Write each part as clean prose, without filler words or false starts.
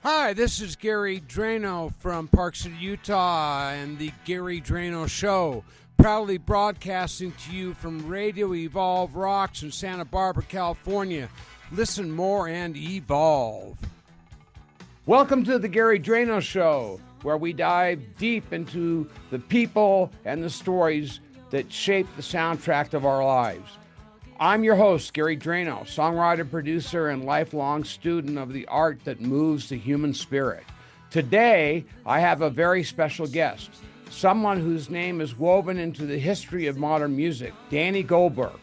Hi, this is Gary Dranow from Park City, Utah, and the Gary Dranow Show, proudly broadcasting to you from Radio Evolve Rocks in Santa Barbara, California. Listen more and evolve. Welcome to the Gary Dranow Show, where we dive deep into the people and the stories that shape the soundtrack of our lives. I'm your host, Gary Dranow, songwriter, producer, and lifelong student of the art that moves the human spirit. Today, I have a very special guest, someone whose name is woven into the history of modern music, Danny Goldberg.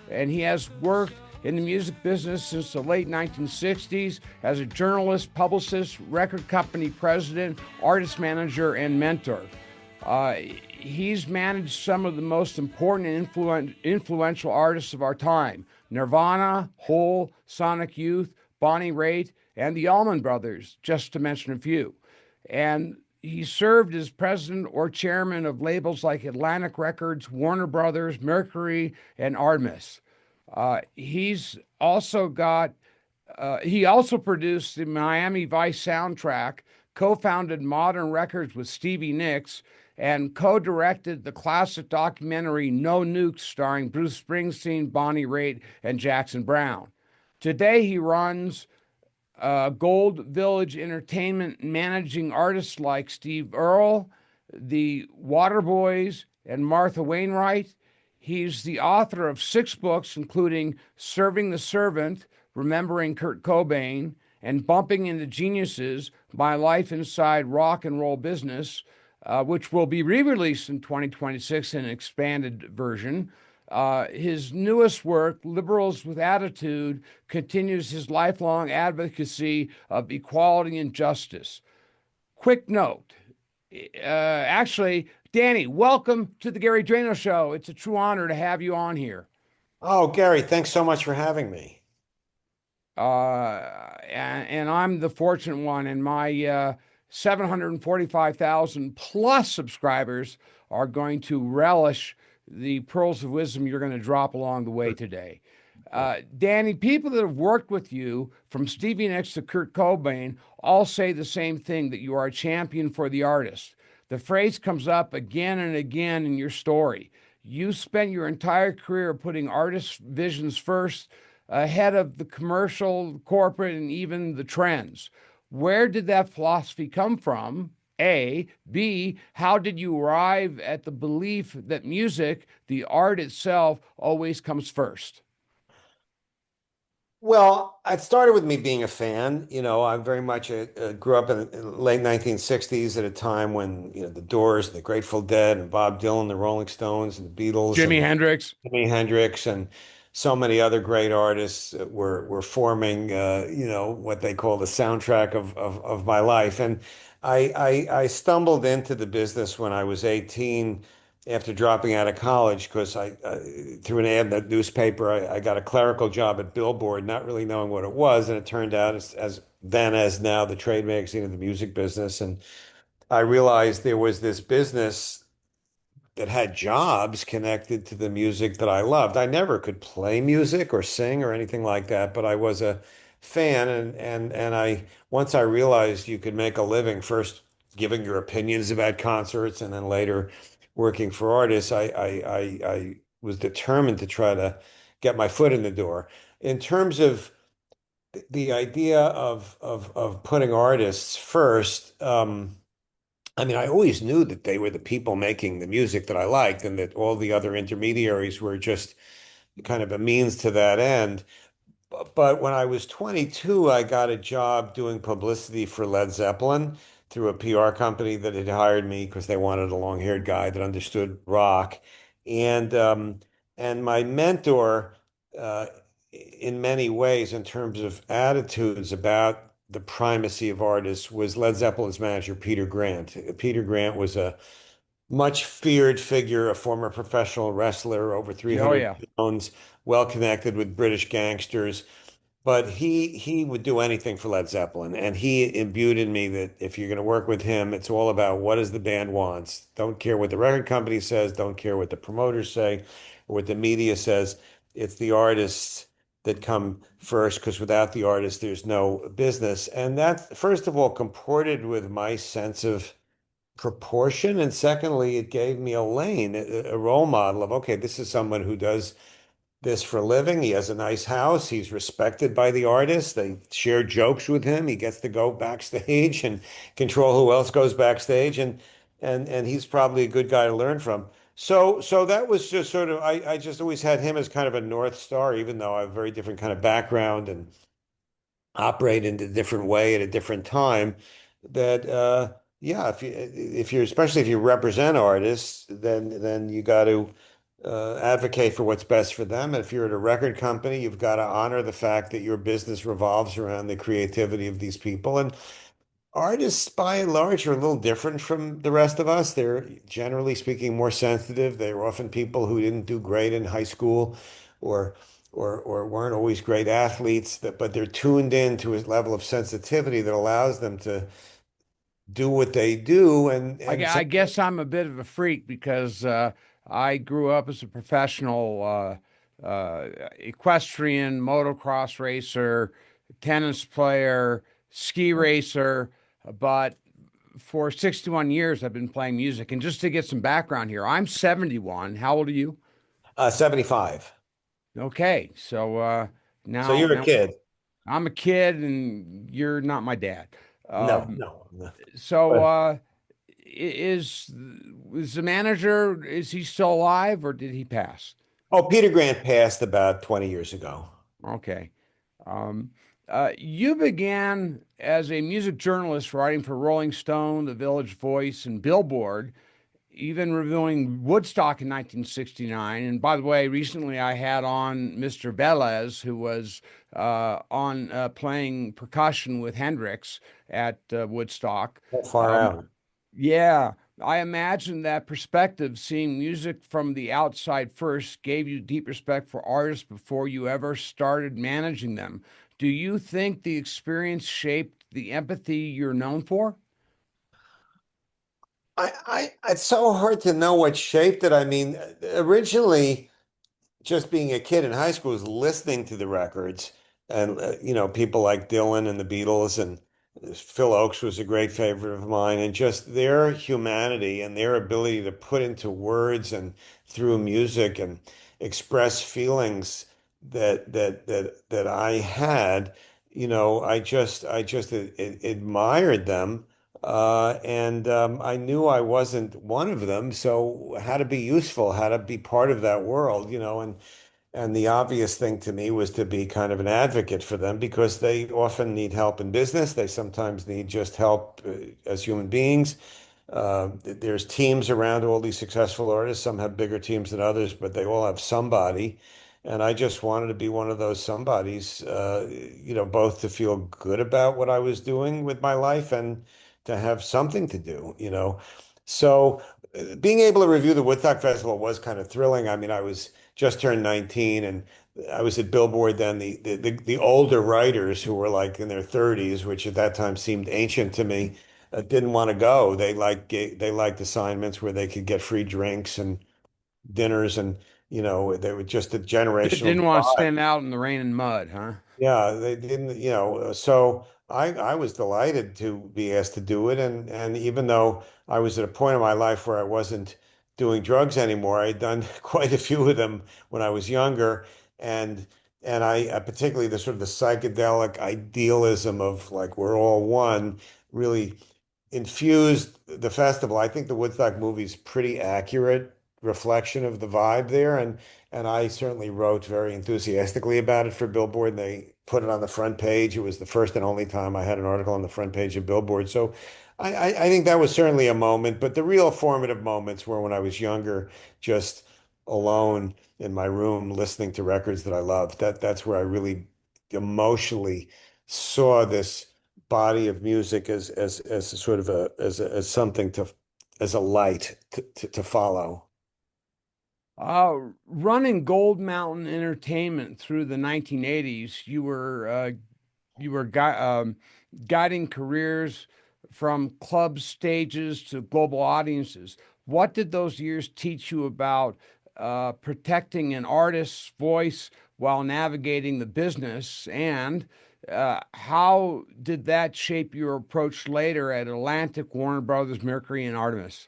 And he has worked in the music business since the late 1960s as a journalist, publicist, record company president, artist manager, and mentor. He's managed some of the most important and influential artists of our time: Nirvana, Hole, Sonic Youth, Bonnie Raitt, and the Allman Brothers, just to mention a few. And he served as president or chairman of labels like Atlantic Records, Warner Brothers, Mercury, and Artemis. He's also got he also produced the Miami Vice soundtrack, co-founded Modern Records with Stevie Nicks, and co-directed the classic documentary No Nukes, starring Bruce Springsteen, Bonnie Raitt, and Jackson Browne. Today he runs Gold Village Entertainment, managing artists like Steve Earle, the Waterboys, and Martha Wainwright. He's the author of 6 books, including Serving the Servant, Remembering Kurt Cobain, and Bumping into Geniuses, My Life Inside Rock and Roll Business, which will be re-released in 2026 in an expanded version. His newest work, Liberals with Attitude, continues his lifelong advocacy of equality and justice. Quick note, Danny, welcome to the Gary Dranow Show. It's a true honor to have you on here. Oh, Gary, thanks so much for having me. And I'm the fortunate one, and my 745,000 plus subscribers are going to relish the pearls of wisdom you're going to drop along the way today. Danny, people that have worked with you, from Stevie Nicks to Kurt Cobain, all say the same thing, that you are a champion for the artist. The phrase comes up again and again in your story. You spent your entire career putting artists' visions first, ahead of the commercial, corporate, and even the trends. Where did that philosophy come from? A. B. How did you arrive at the belief that music, the art itself, always comes first? Well, it started with me being a fan. I very much grew up in the late 1960s at a time when, the Doors, the Grateful Dead, and Bob Dylan, the Rolling Stones, and the Beatles, Jimi and Hendrix. Jimi Hendrix, and so many other great artists were forming, what they call the soundtrack of my life. And I stumbled into the business when I was 18 after dropping out of college because through an ad in the newspaper, I got a clerical job at Billboard, not really knowing what it was. And it turned out, as then as now, the trade magazine of the music business. And I realized there was this business that had jobs connected to the music that I loved. I never could play music or sing or anything like that, but I was a fan, and I once I realized you could make a living first giving your opinions about concerts and then later working for artists, I was determined to try to get my foot in the door. In terms of the idea of putting artists first, I mean, I always knew that they were the people making the music that I liked, and that all the other intermediaries were just kind of a means to that end. But when I was 22, I got a job doing publicity for Led Zeppelin through a PR company that had hired me because they wanted a long-haired guy that understood rock. And and my mentor, uh, in many ways, in terms of attitudes about the primacy of artists, was Led Zeppelin's manager, Peter Grant. Peter Grant was a much feared figure, a former professional wrestler, over Oh, 300 yeah. pounds, well connected with British gangsters. But he would do anything for Led Zeppelin, and he imbued in me that if you're going to work with him, it's all about what does the band wants. Don't care what the record company says, don't care what the promoters say or what the media says. It's the artists that come first, because without the artist, there's no business. And that, first of all, comported with my sense of proportion. And secondly, it gave me a lane, a role model of, okay, this is someone who does this for a living. He has a nice house. He's respected by the artists. They share jokes with him. He gets to go backstage and control who else goes backstage. And he's probably a good guy to learn from. So that was just sort of, I just always had him as kind of a North Star, even though I have a very different kind of background and operate in a different way at a different time. That yeah, if you're especially if you represent artists, then you got to advocate for what's best for them. And if you're at a record company, you've got to honor the fact that your business revolves around the creativity of these people. And artists, by and large, are a little different from the rest of us. They're generally speaking more sensitive. They're often people who didn't do great in high school or or weren't always great athletes, but they're tuned in to a level of sensitivity that allows them to do what they do. And I some, guess I'm a bit of a freak because I grew up as a professional equestrian, motocross racer, tennis player, ski racer, but for 61 years I've been playing music. And just to get some background here, I'm 71. How old are you? 75. Okay, so So now you're a kid. I'm a kid and you're not my dad. No, Um, no, no. so But is the manager, is he still alive or did he pass? oh, Peter Grant passed about 20 years ago. Okay. Um, you began as a music journalist writing for Rolling Stone, The Village Voice, and Billboard, even reviewing Woodstock in 1969. And by the way, recently I had on Mr. Velez, who was on playing percussion with Hendrix at Woodstock. Far Um, out. Yeah, I imagine that perspective, seeing music from the outside first, gave you deep respect for artists before you ever started managing them. Do you think the experience shaped the empathy you're known for? It's so hard to know what shaped it. I mean, originally, just being a kid in high school was listening to the records and people like Dylan and the Beatles and Phil Oakes was a great favorite of mine, and just their humanity and their ability to put into words and through music and express feelings that I had. I just admired them. And I knew I wasn't one of them, so how to be useful, how to be part of that world, and the obvious thing to me was to be kind of an advocate for them because they often need help in business. They sometimes need just help as human beings. There's teams around all these successful artists. Some have bigger teams than others, but they all have somebody. And I just wanted to be one of those somebodies, both to feel good about what I was doing with my life and to have something to do. So being able to review the Woodstock Festival was kind of thrilling. I mean, I was just turned 19 and I was at Billboard then. The older writers who were like in their 30s, which at that time seemed ancient to me, didn't want to go. They liked assignments where they could get free drinks and dinners, and they were just a generational Didn't want to divide. stand out in the rain and mud, huh? Yeah, they didn't, so I was delighted to be asked to do it. And even though I was at a point in my life where I wasn't doing drugs anymore, I'd done quite a few of them when I was younger. And and I particularly the sort of the psychedelic idealism of like we're all one really infused the festival. I think the Woodstock movie is pretty accurate reflection of the vibe there, and I certainly wrote very enthusiastically about it for Billboard. And they put it on the front page. It was the first and only time I had an article on the front page of Billboard. So I think that was certainly a moment, but the real formative moments were when I was younger, just alone in my room listening to records that I loved. That's where I really emotionally saw this body of music as a sort of as something to as a light to follow. Running Gold Mountain Entertainment through the 1980s, you were guiding careers from club stages to global audiences. What did those years teach you about protecting an artist's voice while navigating the business? And how did that shape your approach later at Atlantic, Warner Brothers, Mercury, and Artemis?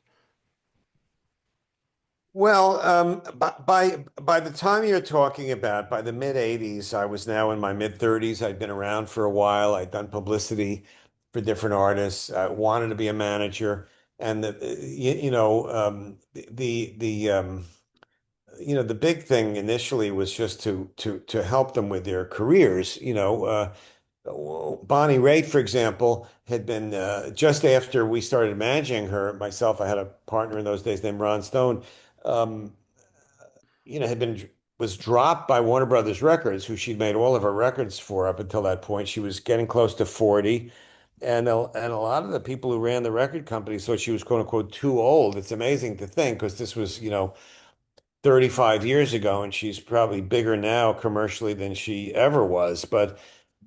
Well, by the time you're talking about, by the mid 80s, I was now in my mid 30s. I'd been around for a while. I'd done publicity for different artists. I wanted to be a manager, and the big thing initially was just to help them with their careers. Bonnie Raitt, for example, had been just after we started managing her. Myself, I had a partner in those days named Ron Stone. Um, had been was dropped by Warner Brothers Records, who she'd made all of her records for up until that point. She was getting close to 40. And a lot of the people who ran the record companies thought she was quote unquote too old. It's amazing to think because this was, 35 years ago, and she's probably bigger now commercially than she ever was. But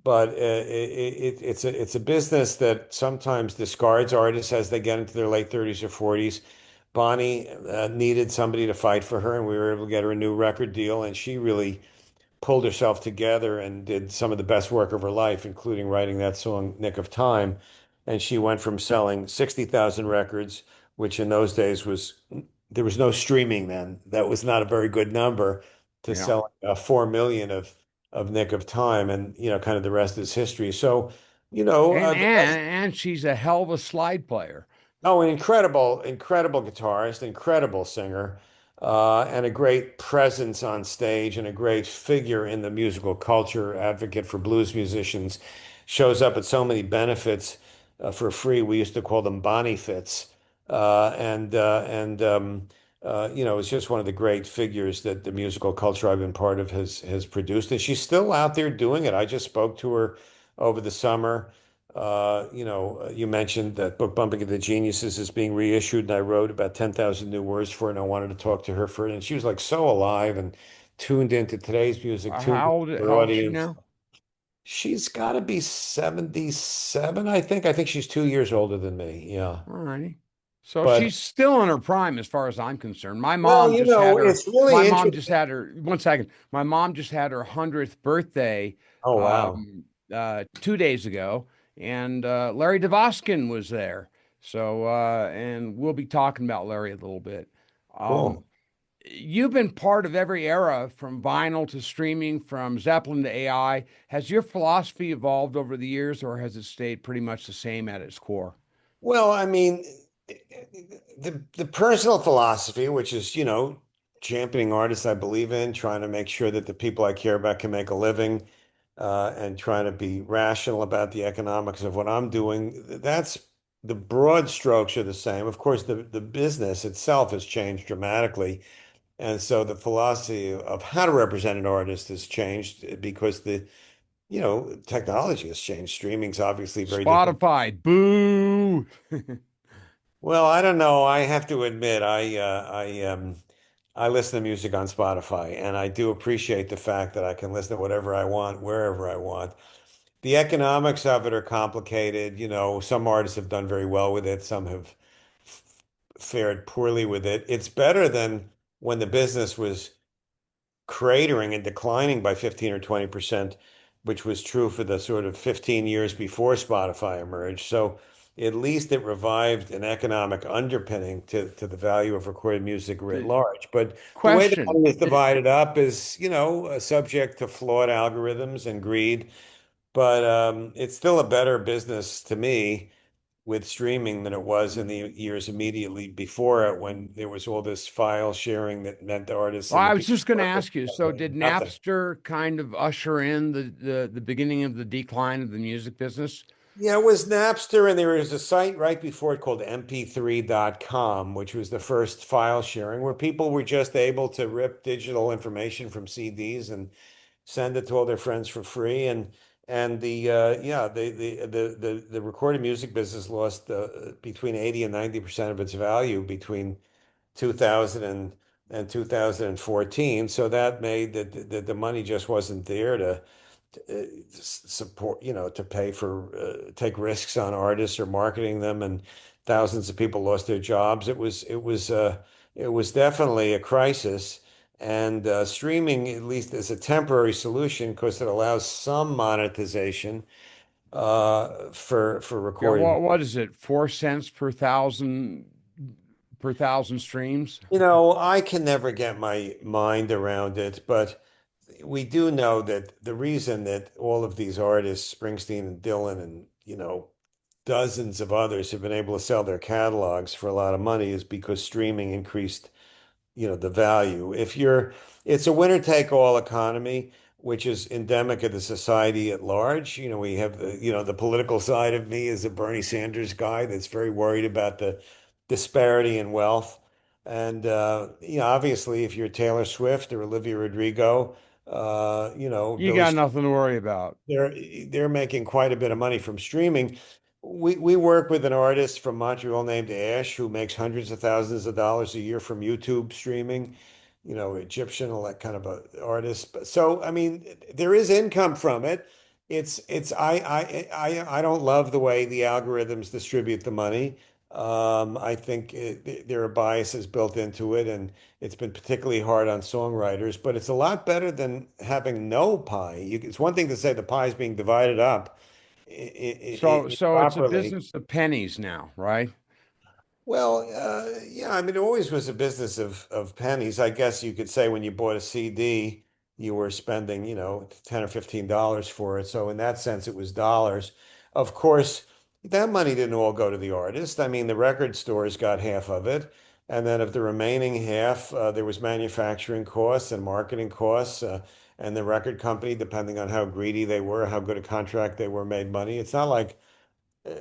it's a business that sometimes discards artists as they get into their late 30s or 40s. Bonnie needed somebody to fight for her, and we were able to get her a new record deal, and she really pulled herself together and did some of the best work of her life, including writing that song Nick of Time. And she went from selling 60,000 records, which in those days was, there was no streaming then. That was not a very good number, to Yeah. selling 4 million of Nick of Time. And, kind of the rest is history. So, And the and best. and she's a hell of a slide player. Oh, an incredible guitarist, incredible singer, and a great presence on stage and a great figure in the musical culture, advocate for blues musicians. Shows up at so many benefits for free. We used to call them Bonnie Fits. It's just one of the great figures that the musical culture I've been part of has produced. And she's still out there doing it. I just spoke to her over the summer. You mentioned that book Bumping into Geniuses is being reissued, and I wrote about 10,000 new words for it, and I wanted to talk to her for it. And she was like so alive and tuned into today's music, tuned How into old her how old is she audience. now? She's got to be 77, I think. I think she's 2 years older than me. Yeah. All righty. So But, she's still in her prime as far as I'm concerned. well, it's My really mom just interesting. had her, one second. My mom just had her 100th birthday Oh, wow. 2 days ago, and Larry DeVoskin was there. So, and we'll be talking about Larry a little bit. Um, Cool. you've been part of every era from vinyl to streaming, from Zeppelin to AI. Has your philosophy evolved over the years, or has it stayed pretty much the same at its core? Well, I mean, the personal philosophy, which is, championing artists I believe in, trying to make sure that the people I care about can make a living, and trying to be rational about the economics of what I'm doing. That's the broad strokes are the same. Of course, the business itself has changed dramatically. And so the philosophy of how to represent an artist has changed because technology has changed. Streaming's obviously very different. Spotify, boo. Well, I don't know. I have to admit, I listen to music on Spotify, and I do appreciate the fact that I can listen to whatever I want, wherever I want. The economics of it are complicated. Some artists have done very well with it, some have fared poorly with it. It's better than when the business was cratering and declining by 15 or 20%, which was true for the sort of 15 years before Spotify emerged. So at least it revived an economic underpinning to the value of recorded music writ Did, large. But the way the question. money is Did, divided up is, subject to flawed algorithms and greed. But it's still a better business to me with streaming than it was in the years immediately before it, when there was all this file sharing that meant the artists well, and the I was people just going to working ask you. So, together, did nothing. Napster kind of usher in the beginning of the decline of the music business? Yeah, it was Napster, and there was a site right before it called mp3.com, which was the first file sharing, where people were just able to rip digital information from CDs and send it to all their friends for free. And the recorded music business lost between 80 and 90% of its value between 2000 and 2014. So that made that the money just wasn't there to support, to pay for, take risks on artists or marketing them, and thousands of people lost their jobs. It was definitely a crisis. And streaming, at least, is a temporary solution because it allows some monetization for Yeah, recording. what is it? 4 cents per thousand streams? I can never get my mind around it, but we do know that the reason that all of these artists, Springsteen and Dylan and, dozens of others have been able to sell their catalogs for a lot of money is because streaming increased the value. It's a winner take all economy, which is endemic of the society at large. We have the political side of me is a Bernie Sanders guy that's very worried about the disparity in wealth. And obviously, if you're Taylor Swift or Olivia Rodrigo, You Billy, got nothing to worry about. they're they're making quite a bit of money from streaming. We work with an artist from Montreal named Ash who makes hundreds of thousands of dollars a year from YouTube streaming, Egyptian, all that kind of a artist. So I mean, there is income from it. It's I don't love the way the algorithms distribute the money. I think there are biases built into it, and it's been particularly hard on songwriters. But it's a lot better than having no pie. It's one thing to say the pie is being divided up So it's a properly. business of pennies now, right? Well, yeah, I mean, it always was a business of pennies. I guess you could say when you bought a CD, you were spending, $10 or $15 for it. So in that sense, it was dollars. Of course, that money didn't all go to the artist. I mean, the record stores got half of it. And then of the remaining half, there was manufacturing costs and marketing costs. And the record company, depending on how greedy they were, how good a contract they were, made money. It's not like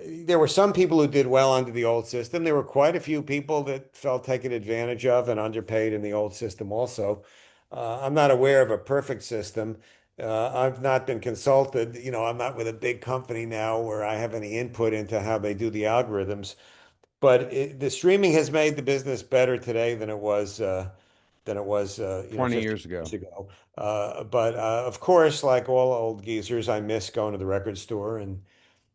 there were some people who did well under the old system. There were quite a few people that felt taken advantage of and underpaid in the old system also. I'm not aware of a perfect system. I've not been consulted. I'm not with a big company now where I have any input into how they do the algorithms. But the streaming has made the business better today than it was 20 50 years years ago. ago. But of course, like all old geezers, I miss going to the record store and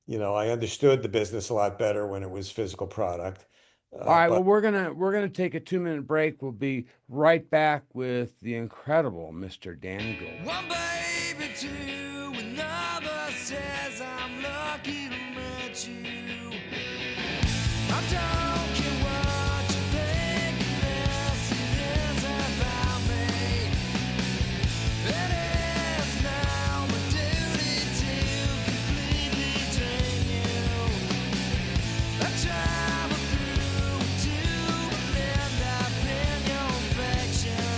I understood the business a lot better when it was physical product. All right, But well, we're gonna take a 2 minute break. We'll be right back with the incredible Mr. Danny Goldberg. One baby, two, another says I'm lucky to meet you. I don't care what you think, this it is about me. It is now my duty to completely drain you. I travel through to blend up in your affection.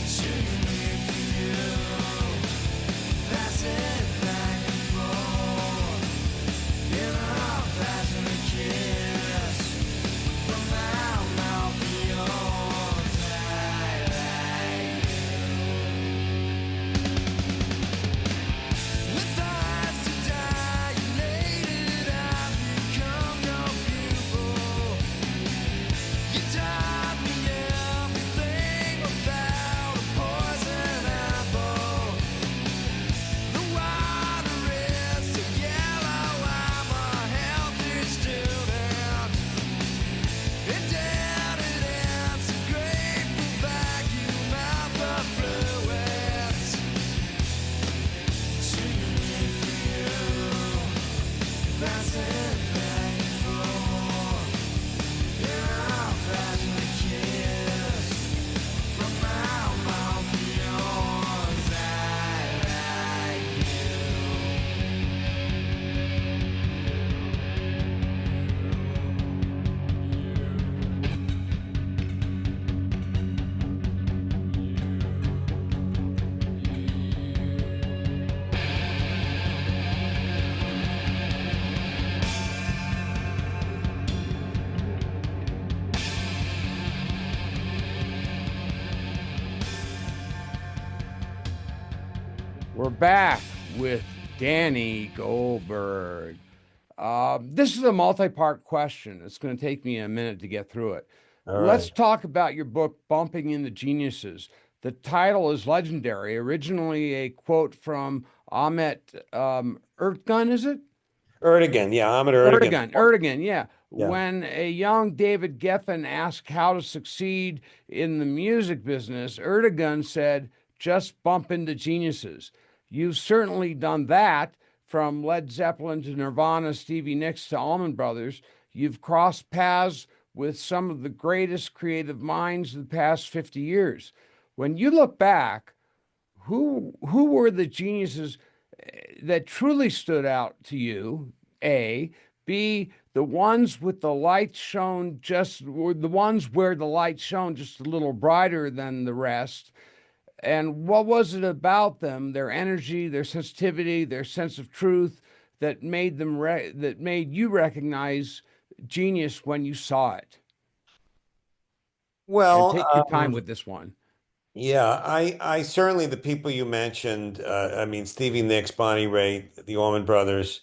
Shooting for you, passing back and forth. In a passionate kiss from my mouth to yours. I like you. With eyes to dilated, I've become your pupil. You taught me everything about a poison apple. The water is so yellow, I'm a healthy student. Indebted and so grateful, vacuum out the fluids. Shooting for you, passing back and forth. In a passionate kiss from my mouth to yours. I like you. We're back with Danny Goldberg. This is a multi-part question. It's going to take me a minute to get through it. all Let's right. talk about your book, Bumping into Geniuses. The title is legendary. Originally a quote from Ahmet Ertegun, is it? Erdogan. Yeah, Ahmet Erdogan. Erdogan, yeah. Yeah. When a young David Geffen asked how to succeed in the music business, Erdogan said, just bump into geniuses. You've certainly done that from Led Zeppelin to Nirvana, Stevie Nicks to Allman Brothers. You've crossed paths with some of the greatest creative minds of the past 50 years. When you look back, who were the geniuses that truly stood out to you? A, B, the ones with the light shone just, or the ones where the light shone just a little brighter than the rest. And what was it about them, their energy, their sensitivity, their sense of truth, that made that made you recognize genius when you saw it? And Well, take your time with this one. yeah, I certainly the people you mentioned. I mean, Stevie Nicks, Bonnie Raitt, the Allman Brothers,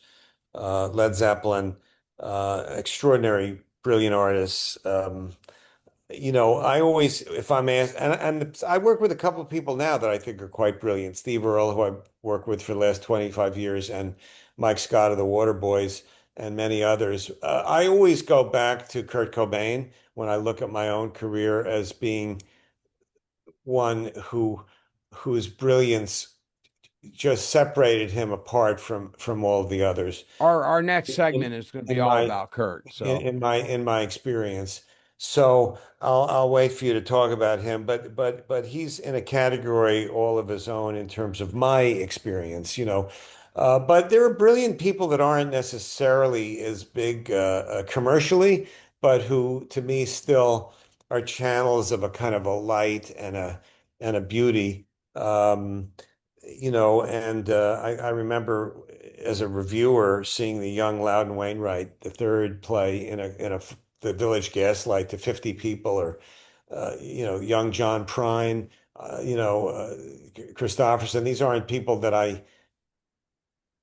Led Zeppelin, extraordinary, brilliant artists. I always, if I'm asked, and I work with a couple of people now that I think are quite brilliant. Steve Earle, who I've worked with for the last 25 years, and Mike Scott of the Waterboys, and many others. I always go back to Kurt Cobain when I look at my own career as being one whose brilliance just separated him apart from all of the others Our next in segment is going to be in all my about Kurt. in, So in my in my experience. So I'll wait for you to talk about him, but he's in a category all of his own in terms of my experience. But there are brilliant people that aren't necessarily as big commercially, but who to me still are channels of a kind of a light and a beauty. Um, and I remember as a reviewer seeing the young Loudon Wainwright, the third play in the Village Gaslight to 50 people, or young John Prine, Christopherson. These aren't people that I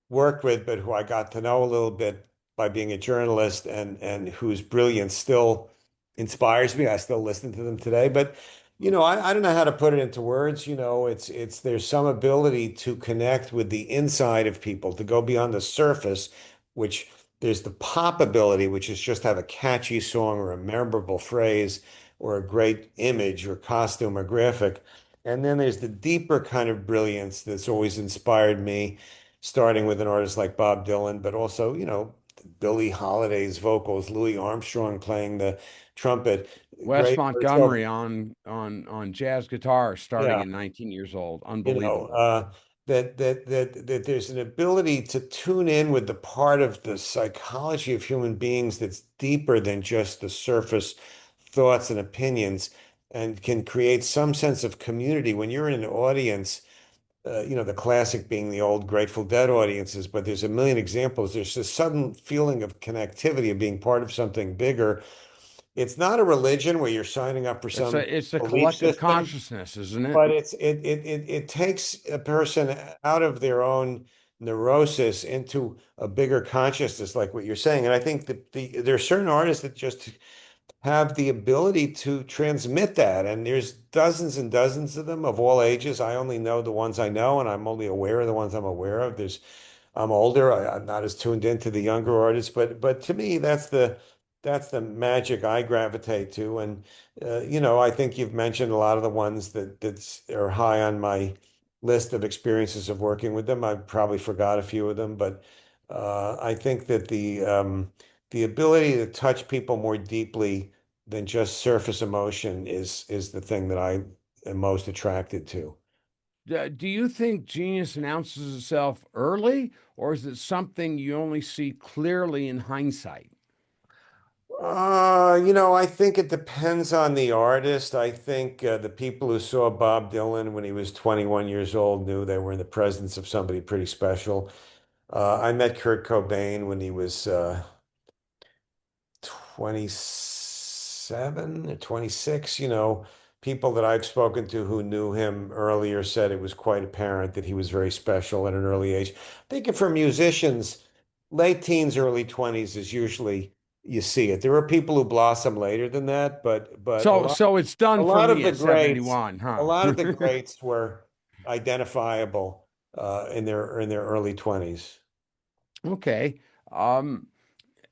worked with, but who I got to know a little bit by being a journalist, and whose brilliance still inspires me. I still listen to them today. But I don't know how to put it into words. It's there's some ability to connect with the inside of people, to go beyond the surface, which there's the pop ability, which is just have a catchy song or a memorable phrase or a great image or costume or graphic. And then there's the deeper kind of brilliance that's always inspired me, starting with an artist like Bob Dylan, but also, Billie Holiday's vocals, Louis Armstrong playing the trumpet, Wes great. So, Montgomery on jazz guitar starting yeah, at 19 years old. you know, Unbelievable. uh, that there's an ability to tune in with the part of the psychology of human beings that's deeper than just the surface thoughts and opinions, and can create some sense of community when you're in an audience. The classic being the old Grateful Dead audiences, but there's a million examples. There's this sudden feeling of connectivity, of being part of something bigger. It's not a religion where you're signing up for some It's a belief collective system, consciousness, isn't it? but it takes a person out of their own neurosis into a bigger consciousness, like what you're saying. And I think that there are certain artists that just have the ability to transmit that. And there's dozens and dozens of them of all ages. I only know the ones I know, and I'm only aware of the ones I'm aware of. I'm older. I'm not as tuned into the younger artists, but to me, that's the magic I gravitate to. And I think you've mentioned a lot of the ones that are high on my list of experiences of working with them. I probably forgot a few of them, but I think that the ability to touch people more deeply than just surface emotion is the thing that I am most attracted to. Do you think genius announces itself early, or is it something you only see clearly in hindsight? I think it depends on the artist. I think the people who saw Bob Dylan when he was 21 years old knew they were in the presence of somebody pretty special. I met Kurt Cobain when he was 27 or 26. People that I've spoken to who knew him earlier said it was quite apparent that he was very special at an early age. I think for musicians, late teens, early 20s is usually you see it. There are people who blossom later than that, but a lot So it's a done for lot of me the at greats, 71, a huh? lot of the greats were identifiable in their early 20s. Okay. Um,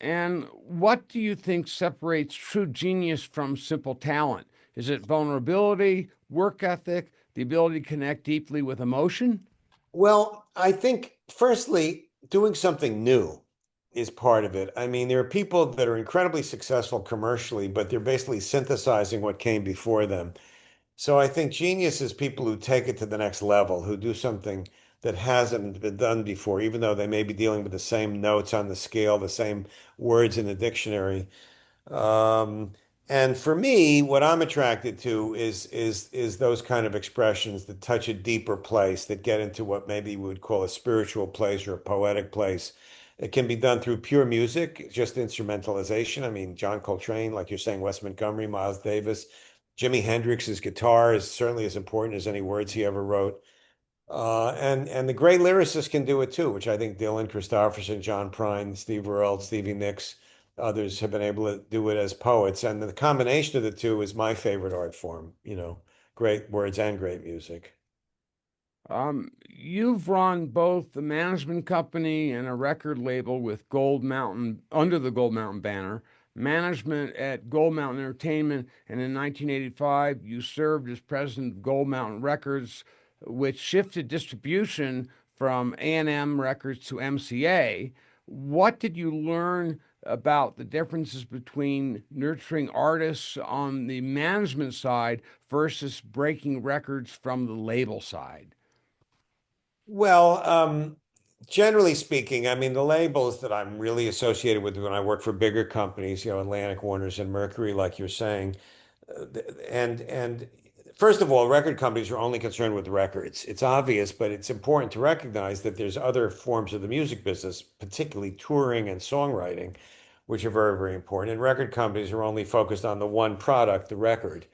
and what do you think separates true genius from simple talent? Is it vulnerability, work ethic, the ability to connect deeply with emotion? Well, I think firstly, doing something new is part of it. I mean, there are people that are incredibly successful commercially, but they're basically synthesizing what came before them. So I think genius is people who take it to the next level, who do something that hasn't been done before, even though they may be dealing with the same notes on the scale, the same words in the dictionary. Um, and for me, what I'm attracted to is those kind of expressions that touch a deeper place, that get into what maybe we would call a spiritual place or a poetic place. It can be done through pure music, just instrumentalization. I mean, John Coltrane, like you're saying, Wes Montgomery, Miles Davis, Jimi Hendrix's guitar is certainly as important as any words he ever wrote. And the great lyricists can do it too, which I think Dylan, Christopherson, John Prine, Steve Earle, Stevie Nicks, others have been able to do it as poets. And the combination of the two is my favorite art form, great words and great music. You've run both the management company and a record label with Gold Mountain under the Gold Mountain banner, management at Gold Mountain Entertainment, and in 1985 you served as president of Gold Mountain Records, which shifted distribution from A&M Records to MCA. What did you learn about the differences between nurturing artists on the management side versus breaking records from the label side? Well, generally speaking, I mean, the labels that I'm really associated with when I work for bigger companies, Atlantic, Warners, and Mercury, like you're saying, and first of all, record companies are only concerned with records. It's obvious, but it's important to recognize that there's other forms of the music business, particularly touring and songwriting, which are very, very important. And record companies are only focused on the one product, the record.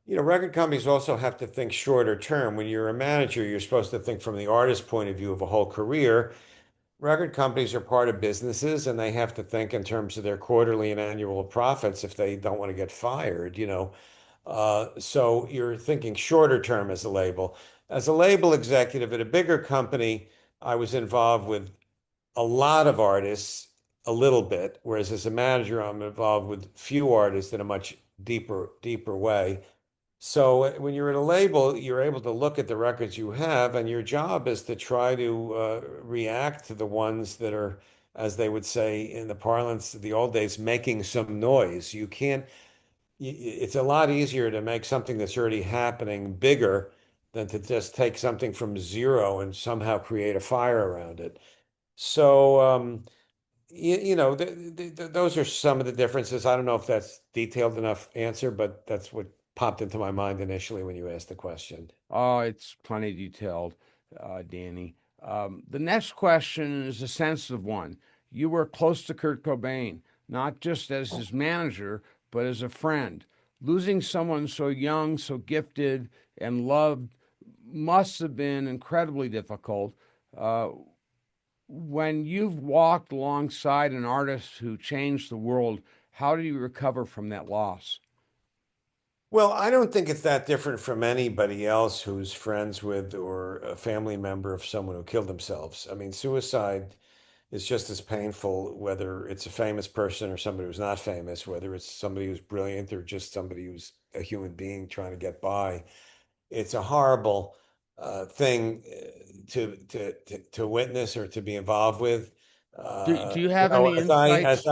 Record companies also have to think shorter term. When you're a manager, you're supposed to think from the artist's point of view of a whole career. Record companies are part of businesses and they have to think in terms of their quarterly and annual profits if they don't want to get fired. So you're thinking shorter term as a label. As a label executive at a bigger company, I was involved with a lot of artists, a little bit, whereas as a manager, I'm involved with few artists in a much deeper way. So when you're at a label, you're able to look at the records you have, and your job is to try to react to the ones that are, as they would say in the parlance of the old days, making some noise. You can't, it's a lot easier to make something that's already happening bigger than to just take something from zero and somehow create a fire around it. So, those are some of the differences. I don't know if that's detailed enough answer, but that's what popped into my mind initially when you asked the question. Oh, it's plenty detailed, Danny. The next question is a sensitive one. You were close to Kurt Cobain, not just as his manager, but as a friend. Losing someone so young, so gifted, and loved must have been incredibly difficult. Uh, when you've walked alongside an artist who changed the world, how do you recover from that loss? Well, I don't think it's that different from anybody else who's friends with or a family member of someone who killed themselves. I mean, suicide is just as painful, whether it's a famous person or somebody who's not famous, whether it's somebody who's brilliant or just somebody who's a human being trying to get by. It's a horrible thing to witness or to be involved with. Do you have any insights?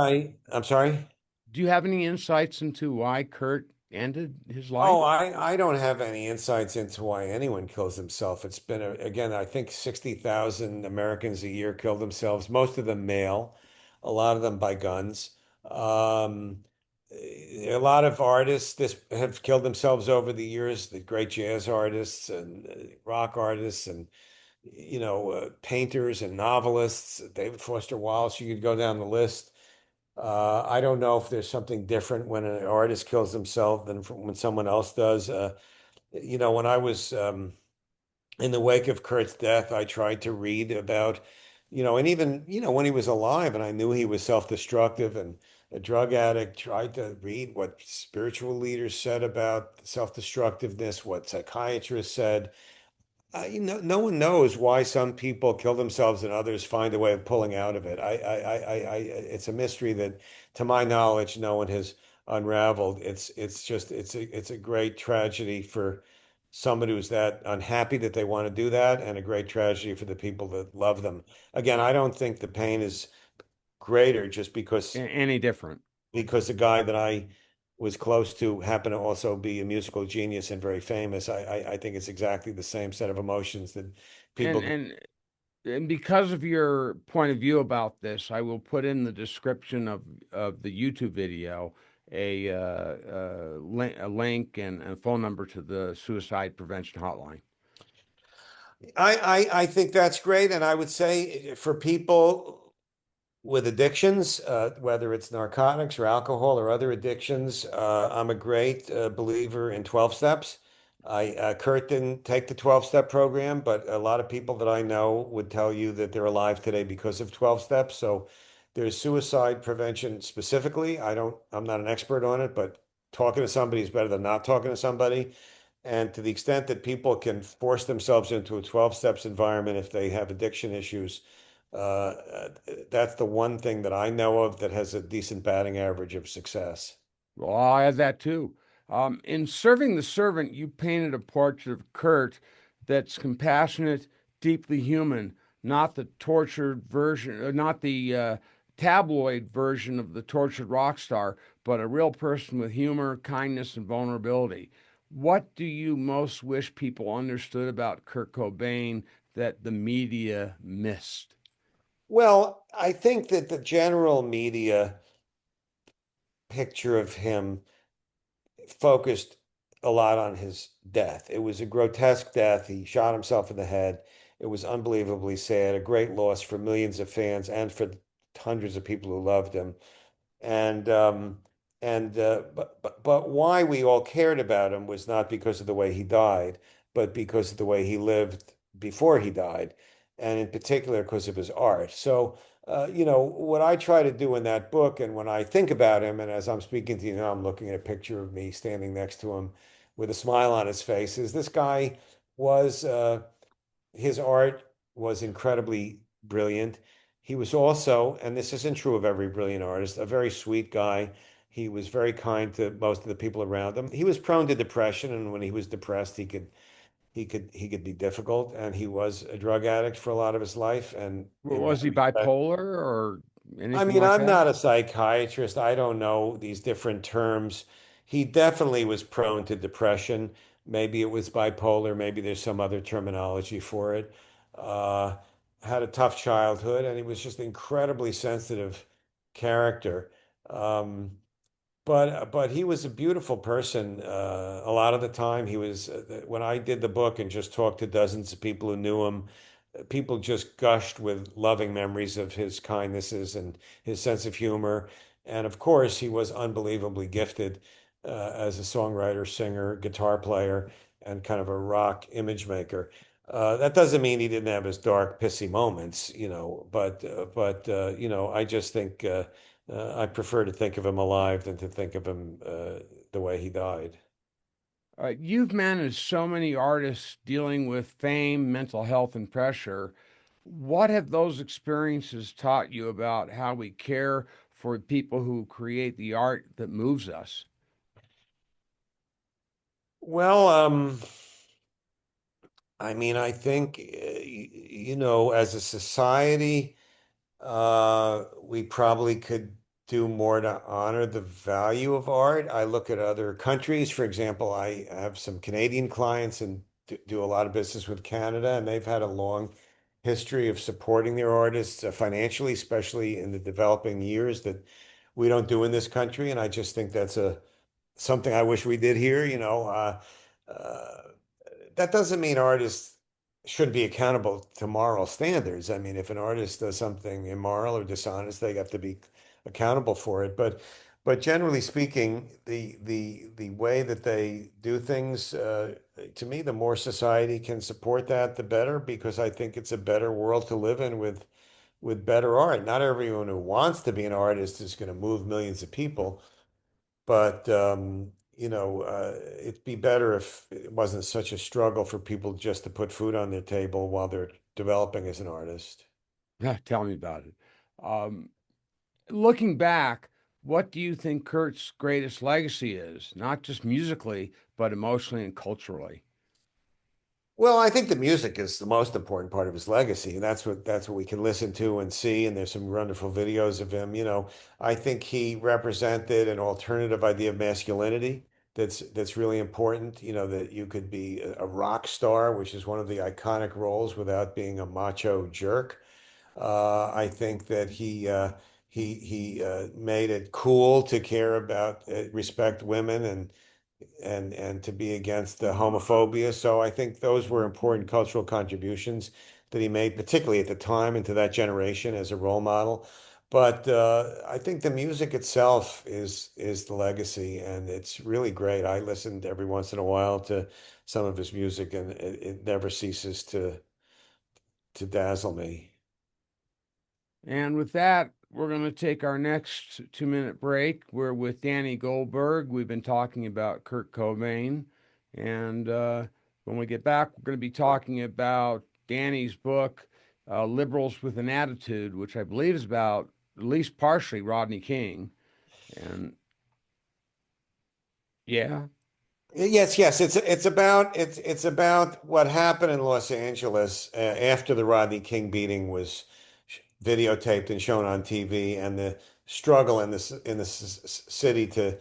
I'm sorry. Do you have any insights into why Kurt ended his Oh, life? I don't have any insights into why anyone kills himself. It's been, again, I think 60,000 Americans a year kill themselves, most of them male, a lot of them by guns. Um, a lot of artists this have killed themselves over the years, the great jazz artists and rock artists and painters and novelists, David Foster Wallace, you could go down the list. I don't know if there's something different when an artist kills himself than when someone else does. When I was in the wake of Kurt's death, I tried to read about, and even, when he was alive and I knew he was self-destructive and a drug addict, tried to read what spiritual leaders said about self-destructiveness, what psychiatrists said. no one knows why some people kill themselves and others find a way of pulling out of it. It's a mystery that, to my knowledge, no one has unraveled. It's a great tragedy for somebody who's that unhappy that they want to do that, and a great tragedy for the people that love them. Again, I don't think the pain is greater just Any different. because the guy that I was close to happened to also be a musical genius and very famous. I think it's exactly the same set of emotions that And people. and and because of your point of view about this, I will put in the description of the YouTube video a link and a phone number to the suicide prevention hotline. I think that's great, and I would say for people with addictions, whether it's narcotics or alcohol or other addictions, I'm a great believer in 12 steps. Kurt didn't take the 12-step program, but a lot of people that I know would tell you that they're alive today because of 12 steps. So there's suicide prevention specifically. I'm not an expert on it, but talking to somebody is better than not talking to somebody. And to the extent that people can force themselves into a 12 steps environment if they have addiction issues, that's the one thing that I know of that has a decent batting average of success. Well, I'll add that too. In Serving the Servant, you painted a portrait of Kurt that's compassionate, deeply human, not the tortured version, not the tabloid version of the tortured rock star, but a real person with humor, kindness, and vulnerability. What do you most wish people understood about Kurt Cobain that the media missed? Well, I think that the general media picture of him focused a lot on his death. It was a grotesque death. He shot himself in the head. It was unbelievably sad, a great loss for millions of fans and for hundreds of people who loved him. And but why we all cared about him was not because of the way he died, but because of the way he lived before he died, and in particular because of his art. So what I try to do in that book, and when I think about him, and as I'm speaking to you now, I'm looking at a picture of me standing next to him with a smile on his face, is this guy was his art was incredibly brilliant. He was also, and this isn't true of every brilliant artist, a very sweet guy. He was very kind to most of the people around him. He was prone to depression, and when he was depressed, he could be difficult. And he was a drug addict for a lot of his life. And in that Was he respect, bipolar or I anything mean, like I'm that? not a psychiatrist. I don't know these different terms. He definitely was prone to depression. Maybe it was bipolar. Maybe there's some other terminology for it. Uh, had a tough childhood, and he was just an incredibly sensitive character. Um, but he was a beautiful person. A lot of the time, he was when I did the book and just talked to dozens of people who knew him, people just gushed with loving memories of his kindnesses and his sense of humor. And of course, he was unbelievably gifted as a songwriter, singer, guitar player, and kind of a rock image maker. That doesn't mean he didn't have his dark, pissy moments, but I just think. I prefer to think of him alive than to think of him the way he died. You've managed so many artists dealing with fame, mental health, and pressure. What have those experiences taught you about how we care for people who create the art that moves us? Well, I mean, I think, as a society, we probably could do more to honor the value of art. I look at other countries. For example, I have some Canadian clients and do a lot of business with Canada, and they've had a long history of supporting their artists financially, especially in the developing years that we don't do in this country. And I just think that's a something I wish we did here. Uh, that doesn't mean artists should be accountable to moral standards. I mean, if an artist does something immoral or dishonest, they have to be accountable for it. But generally speaking, the way that they do things, to me, the more society can support that, the better, because I think it's a better world to live in with better art. Not everyone who wants to be an artist is going to move millions of people, but it'd be better if it wasn't such a struggle for people just to put food on their table while they're developing as an artist. Tell me about it. Um, Looking back, what do you think Kurt's greatest legacy is? Not just musically, but emotionally and culturally. Well, I think the music is the most important part of his legacy. That's what we can listen to and see. And there's some wonderful videos of him. I think he represented an alternative idea of masculinity that's really important. That you could be a rock star, which is one of the iconic roles, without being a macho jerk. I think that he made it cool to care about respect women and to be against the homophobia. So I think those were important cultural contributions that he made, particularly at the time and to that generation as a role model. But I think the music itself is the legacy, and it's really great. I listened every once in a while to some of his music, and it never ceases to dazzle me. And with that, we're going to take our next 2 minute break. We're with Danny Goldberg. We've been talking about Kurt Cobain. And when we get back, we're going to be talking about Danny's book, Liberals with an Attitude, which I believe is about at least partially Rodney King. And yeah. Yes, yes, it's about what happened in Los Angeles after the Rodney King beating was videotaped and shown on TV, and the struggle in the city to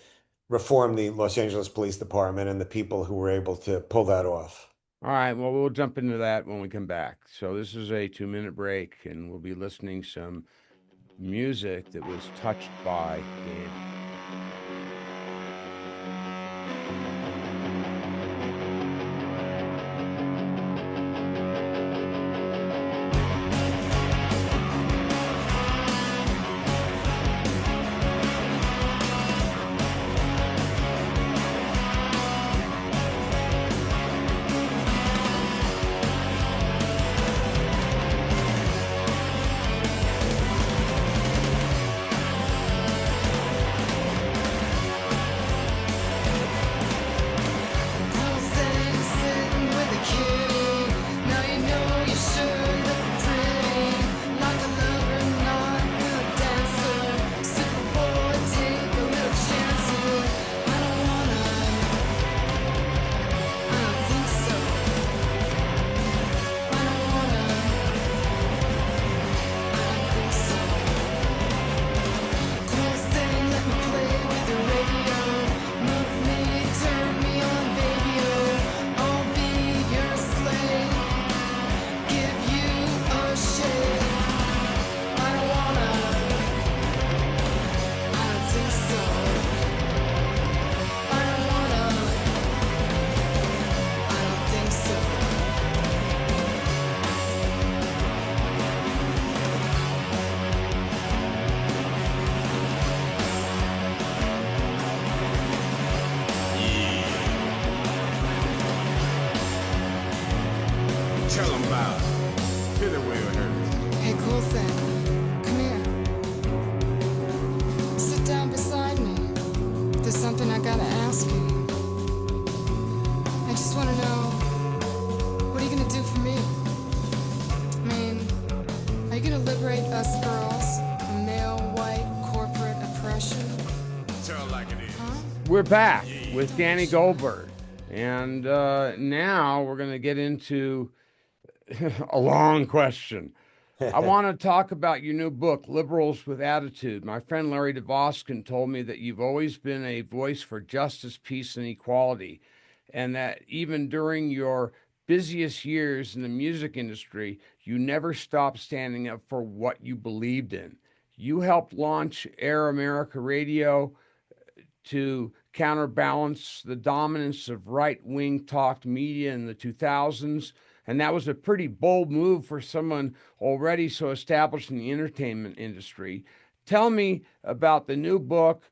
reform the Los Angeles Police Department and the people who were able to pull that off. All right. Well, we'll jump into that when we come back. So this is a 2 minute break, and we'll be listening some music that was touched by Danny. Tell them about it. Hit it where it hurts. Hey, cool thing. Come here. Sit down beside me. There's something I gotta ask you. I just wanna know, what are you gonna do for me? I mean, are you gonna liberate us girls from male, white, corporate oppression? Tell it like it is. Huh? We're back with Danny Goldberg. And now we're going to get into a long question. I want to talk about your new book, Liberals with Attitude. My friend Larry DeVoskin told me that you've always been a voice for justice, peace, and equality, and that even during your busiest years in the music industry, you never stopped standing up for what you believed in. You helped launch Air America Radio to counterbalance the dominance of right-wing talked media in the 2000s. And that was a pretty bold move for someone already so established in the entertainment industry. Tell me about the new book.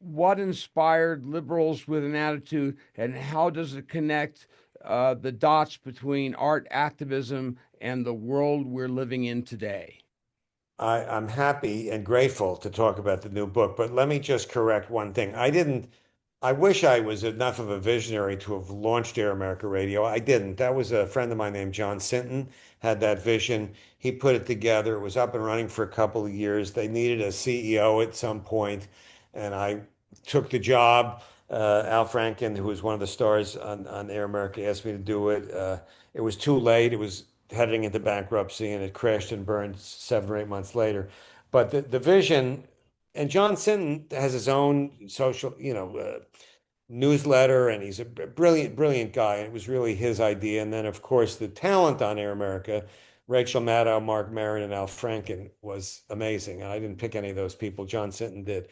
What inspired Liberals with an Attitude, and how does it connect the dots between art activism and the world we're living in today? I'm happy and grateful to talk about the new book, but let me just correct one thing. I didn't I wish I was enough of a visionary to have launched Air America Radio. I didn't. That was a friend of mine named John Sinton had that vision. He put it together. It was up and running for a couple of years. They needed a CEO at some point, and I took the job. Al Franken, who was one of the stars on Air America, asked me to do it. It was too late. It was heading into bankruptcy, and it crashed and burned 7 or 8 months later. But the vision, and John Sinton has his own social, newsletter, and he's a brilliant, brilliant guy. And it was really his idea. And then, of course, the talent on Air America, Rachel Maddow, Mark Maron, and Al Franken was amazing. And I didn't pick any of those people. John Sinton did.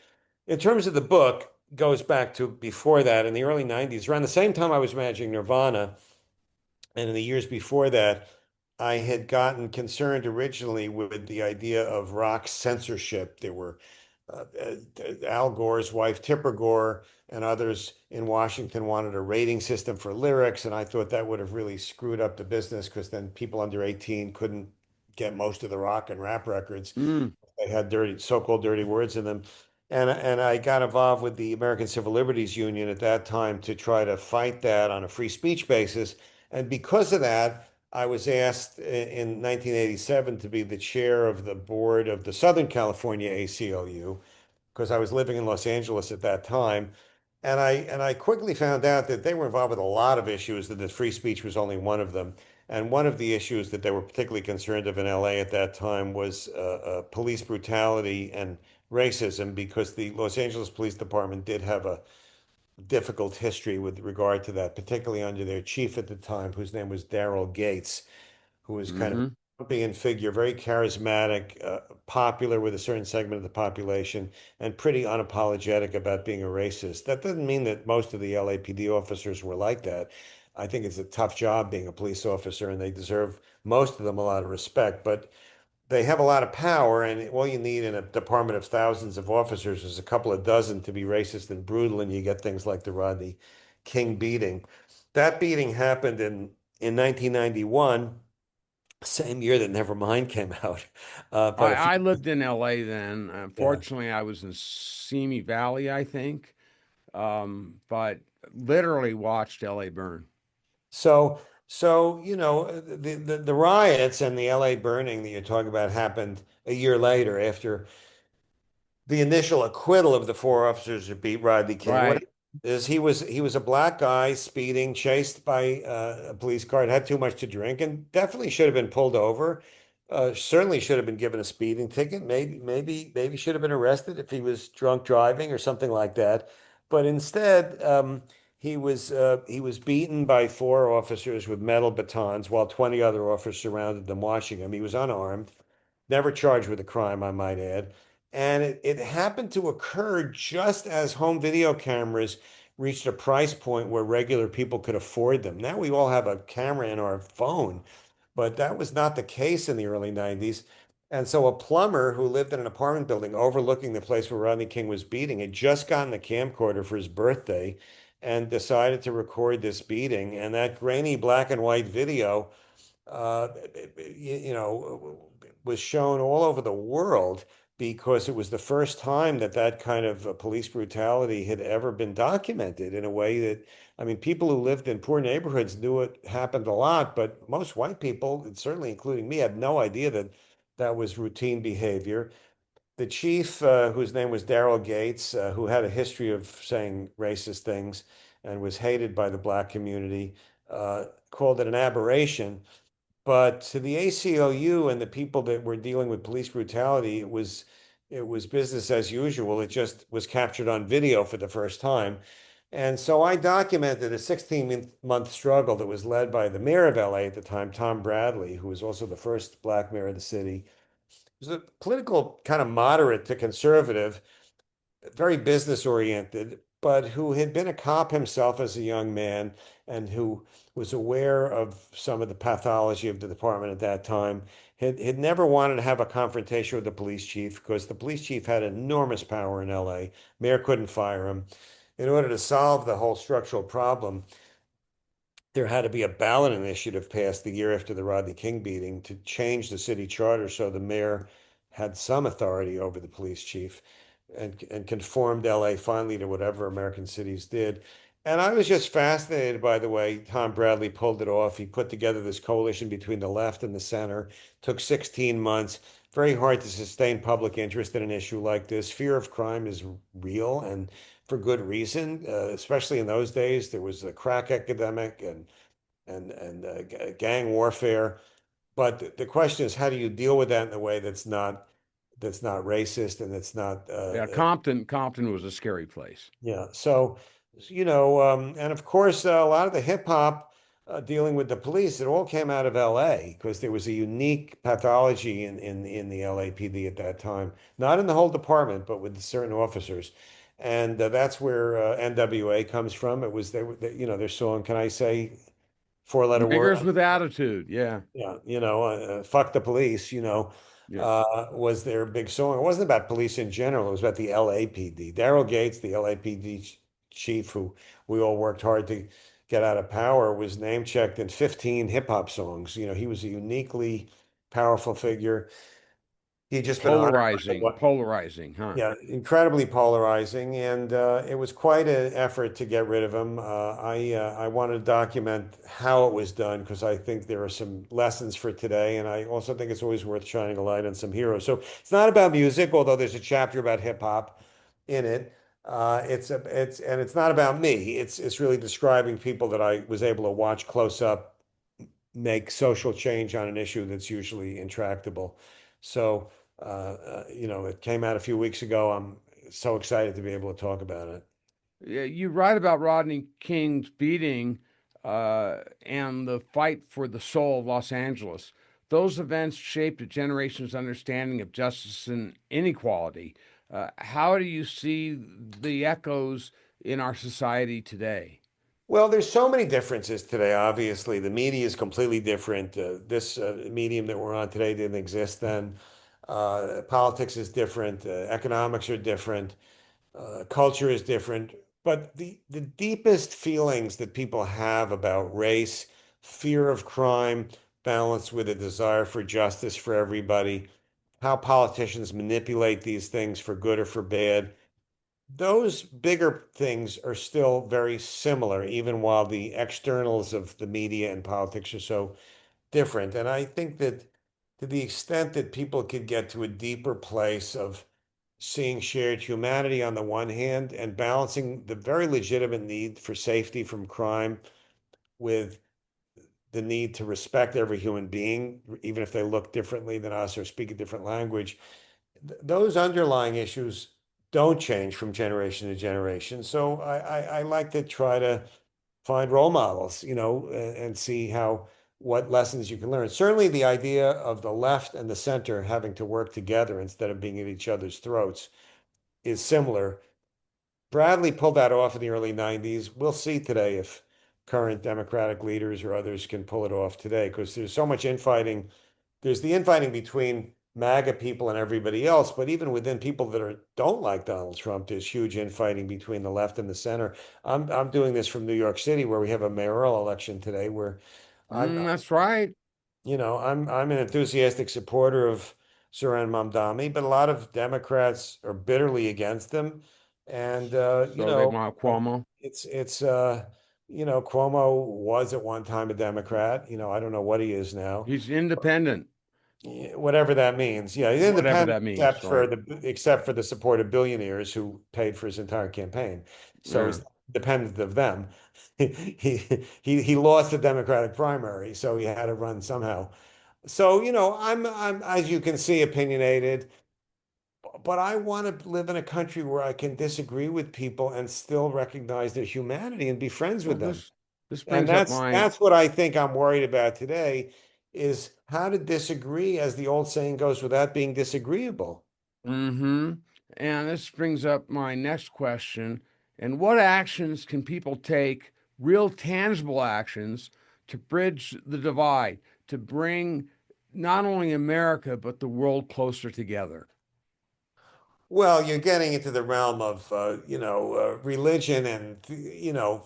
In terms of the book, goes back to before that in the early 90s, around the same time I was managing Nirvana. And in the years before that, I had gotten concerned originally with the idea of rock censorship. There were Al Gore's wife, Tipper Gore, and others in Washington wanted a rating system for lyrics. And I thought that would have really screwed up the business because then people under 18 couldn't get most of the rock and rap records. Mm. They had dirty, so-called dirty words in them. And I got involved with the American Civil Liberties Union at that time to try to fight that on a free speech basis. And because of that, I was asked in 1987 to be the chair of the board of the Southern California ACLU because I was living in Los Angeles at that time. And I quickly found out that they were involved with a lot of issues, that the free speech was only one of them. And one of the issues that they were particularly concerned of in LA at that time was police brutality and racism, because the Los Angeles Police Department did have a difficult history with regard to that, particularly under their chief at the time, whose name was Daryl Gates, who was kind of Hmm. a champion figure, very charismatic, popular with a certain segment of the population, and pretty unapologetic about being a racist. That doesn't mean that most of the LAPD officers were like that. I think it's a tough job being a police officer, and they deserve, most of them, a lot of respect. But they have a lot of power, and all you need in a department of thousands of officers is a couple of dozen to be racist and brutal, and you get things like the Rodney King beating. That beating happened in 1991, same year that Nevermind came out. But if you, I lived in LA then. yeah. Fortunately, I was in Simi Valley, I think, but literally watched LA burn. So the riots and the LA burning that you're talking about happened a year later after the initial acquittal of the four officers who beat Rodney King. What Right. happened is he was a black guy speeding, chased by a police car, and had too much to drink, and definitely should have been pulled over. Certainly should have been given a speeding ticket. Maybe should have been arrested if he was drunk driving or something like that. But instead, he was beaten by four officers with metal batons while 20 other officers surrounded them watching him. He was unarmed, never charged with a crime, I might add. And it happened to occur just as home video cameras reached a price point where regular people could afford them. Now we all have a camera in our phone, but that was not the case in the early 90s. And so a plumber who lived in an apartment building overlooking the place where Rodney King was beating had just gotten a camcorder for his birthday and decided to record this beating. And that grainy black and white video uh, was shown all over the world because it was the first time that that kind of police brutality had ever been documented in a way that, I mean, people who lived in poor neighborhoods knew it happened a lot, but most white people, and certainly including me, had no idea that that was routine behavior. The chief, whose name was Daryl Gates, who had a history of saying racist things and was hated by the black community, called it an aberration. But to the ACLU and the people that were dealing with police brutality, it was business as usual. It just was captured on video for the first time. And so I documented a 16-month struggle that was led by the mayor of LA at the time, Tom Bradley, who was also the first black mayor of the city. He was a political kind of moderate to conservative, very business oriented, but who had been a cop himself as a young man and who was aware of some of the pathology of the department at that time, had never wanted to have a confrontation with the police chief because the police chief had enormous power in LA. Mayor couldn't fire him. In order to solve the whole structural problem, there had to be a ballot initiative passed the year after the Rodney King beating to change the city charter so the mayor had some authority over the police chief. and conformed LA finally to whatever American cities did. And I was just fascinated by the way Tom Bradley pulled it off. He put together this coalition between the left and the center. Took 16 months. Very hard to sustain public interest in an issue like this. Fear of crime is real and for good reason, especially in those days. There was a crack epidemic and gang warfare. But the question is, how do you deal with that in a way that's not racist and that's not Yeah, Compton was a scary place. yeah. So, and of course, a lot of the hip hop dealing with the police, it all came out of LA because there was a unique pathology in the LAPD at that time, not in the whole department, but with certain officers. And that's where NWA comes from. It was their song, Can I Say Four-Letter Word? Niggers with attitude. Yeah. Yeah, fuck the police, Yeah. was their big song. It wasn't about police in general. It was about the LAPD. Daryl Gates, the LAPD chief, who we all worked hard to get out of power, was name checked in 15 hip hop songs. He was a uniquely powerful figure. He'd just been honored by Polarizing, what polarizing, huh? yeah, incredibly polarizing, and it was quite an effort to get rid of him. I wanted to document how it was done because I think there are some lessons for today, and I also think it's always worth shining a light on some heroes. So it's not about music, although there's a chapter about hip hop in it. It's not about me. It's really describing people that I was able to watch close up make social change on an issue that's usually intractable. So, it came out a few weeks ago. I'm so excited to be able to talk about it. Yeah, you write about Rodney King's beating and the fight for the soul of Los Angeles. Those events shaped a generation's understanding of justice and inequality. How do you see the echoes in our society today? Well, there's so many differences today. Obviously, the media is completely different. This medium that we're on today didn't exist then. Politics is different. Economics are different. Culture is different, but the deepest feelings that people have about race, fear of crime, balanced with a desire for justice for everybody, how politicians manipulate these things for good or for bad, those bigger things are still very similar, even while the externals of the media and politics are so different. And I think that to the extent that people could get to a deeper place of seeing shared humanity on the one hand and balancing the very legitimate need for safety from crime with the need to respect every human being, even if they look differently than us or speak a different language, those underlying issues don't change from generation to generation. So I like to try to find role models, and see what lessons you can learn. Certainly, the idea of the left and the center having to work together instead of being at each other's throats is similar. Bradley pulled that off in the early 90s. We'll see today if current Democratic leaders or others can pull it off today because there's so much infighting. There's the infighting between MAGA people and everybody else, but even within people that don't like Donald Trump, there's huge infighting between the left and the center. I'm doing this from New York City, where we have a mayoral election today, where I'm That's right. I'm an enthusiastic supporter of Zoran Mamdani, but a lot of Democrats are bitterly against him, and So they want Cuomo. Cuomo was at one time a Democrat. I don't know what he is now. He's independent, Whatever that means. Yeah, he's whatever independent that means, right? except for the support of billionaires who paid for his entire campaign. So Yeah. he's dependent of them. He lost the Democratic primary, so he had to run somehow. So, I'm as you can see, opinionated, but I want to live in a country where I can disagree with people and still recognize their humanity and be friends Well, with them. this And brings up that's what I think I'm worried about today is how to disagree, as the old saying goes, without being disagreeable. mm-hmm. And this brings up my next question. And what actions can people take, real tangible actions, to bridge the divide, to bring not only America, but the world closer together? Well, you're getting into the realm of, religion and,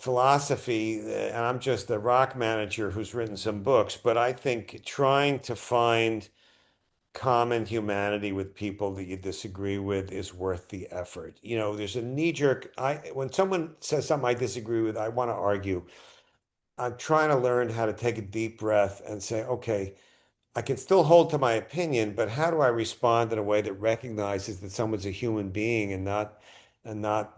philosophy. And I'm just a rock manager who's written some books, but I think trying to find common humanity with people that you disagree with is worth the effort. There's a knee jerk. When someone says something I disagree with, I want to argue. I'm trying to learn how to take a deep breath and say, okay, I can still hold to my opinion, but how do I respond in a way that recognizes that someone's a human being and not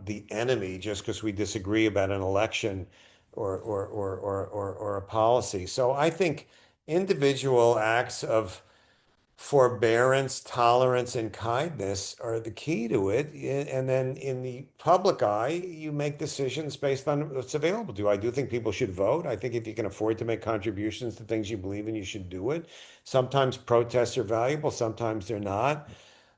the enemy just because we disagree about an election or a policy. So I think individual acts of forbearance, tolerance, and kindness are the key to it. And then in the public eye, you make decisions based on what's available to you. I do think people should vote. I think if you can afford to make contributions to things you believe in, you should do it. Sometimes protests are valuable, sometimes they're not.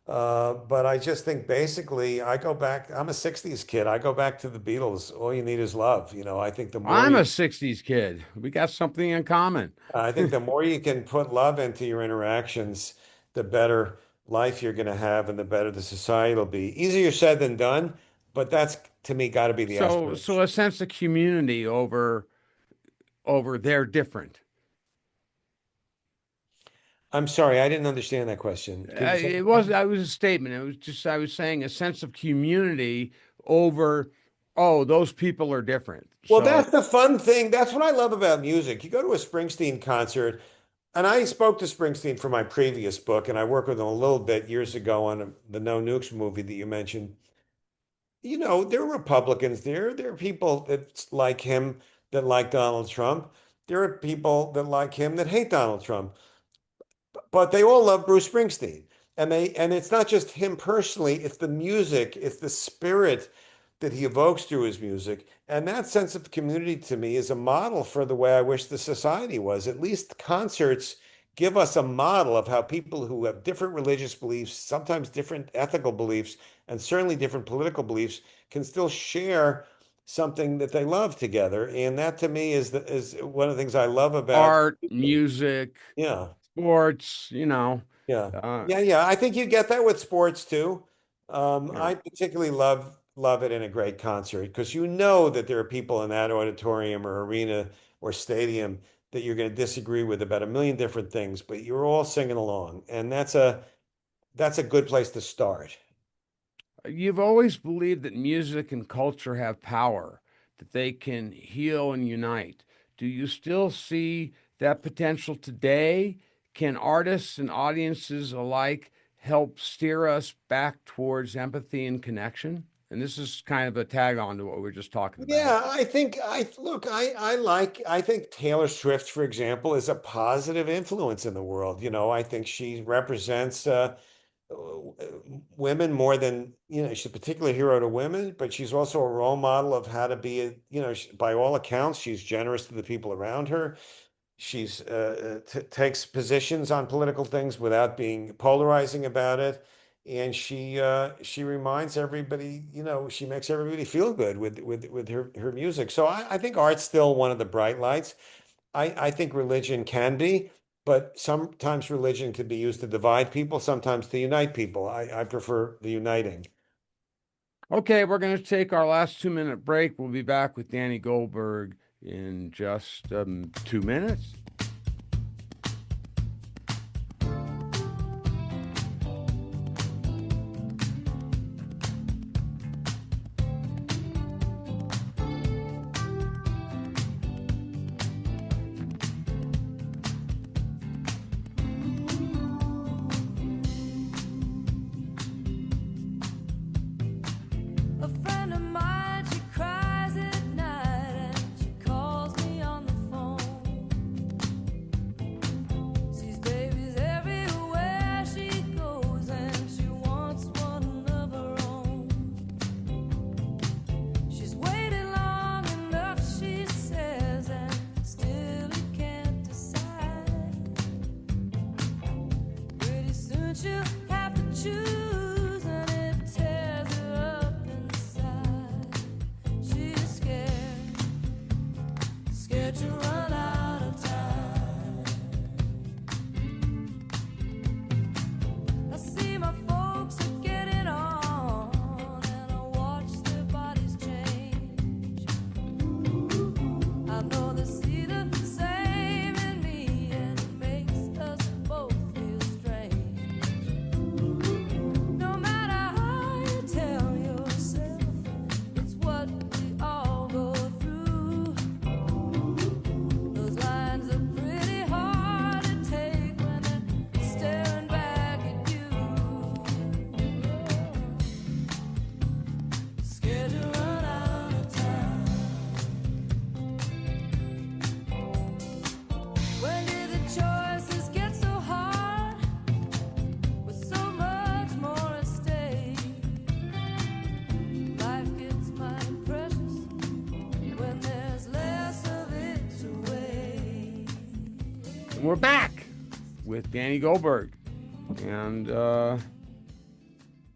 But I just think basically, I go back, I'm a 60s kid. I go back to the Beatles. All you need is love. I think the more I'm you a 60s kid. We got something in common. I think the more you can put love into your interactions, the better life you're going to have and the better the society will be. Easier said than done, but that's to me got to be the So aspiration. a sense of community over they're different. I'm sorry, I didn't understand that question. Could you say it It was again? I was a statement. It was just I was saying a sense of community over, oh, those people are different. Well, So that's the fun thing. That's what I love about music. You go to a Springsteen concert, and I spoke to Springsteen for my previous book, and I worked with him a little bit years ago on the No Nukes movie that you mentioned. There are Republicans there. There are people that like him that like Donald Trump. There are people that like him that hate Donald Trump. But they all love Bruce Springsteen. And it's not just him personally, it's the music, it's the spirit that he evokes through his music. And that sense of community to me is a model for the way I wish the society was. At least concerts give us a model of how people who have different religious beliefs, sometimes different ethical beliefs, and certainly different political beliefs can still share something that they love together. And that to me is one of the things I love about art, music. music, Yeah. sports, Yeah. uh, Yeah, yeah. I think you get that with sports too. yeah. I particularly love it in a great concert because you know that there are people in that auditorium or arena or stadium that you're going to disagree with about a million different things, but you're all singing along, and that's a good place to start. You've always believed that music and culture have power, that they can heal and unite. Do you still see that potential today? Can artists and audiences alike help steer us back towards empathy and connection? And this is kind of a tag on to what we were just talking about. Yeah, I think I look, I think Taylor Swift, for example, is a positive influence in the world. I think she represents women more than, she's a particular hero to women, but she's also a role model of how to be by all accounts, she's generous to the people around her. She's takes positions on political things without being polarizing about it, and she reminds everybody, she makes everybody feel good with her music. So I think art's still one of the bright lights. I think religion can be, but sometimes religion can be used to divide people, sometimes to unite people. I prefer the uniting. Okay, we're going to take our last 2 minute break. We'll be back with Danny Goldberg in just 2 minutes. A friend of mine, she cries at night and she calls me on the phone. We're back with Danny Goldberg, and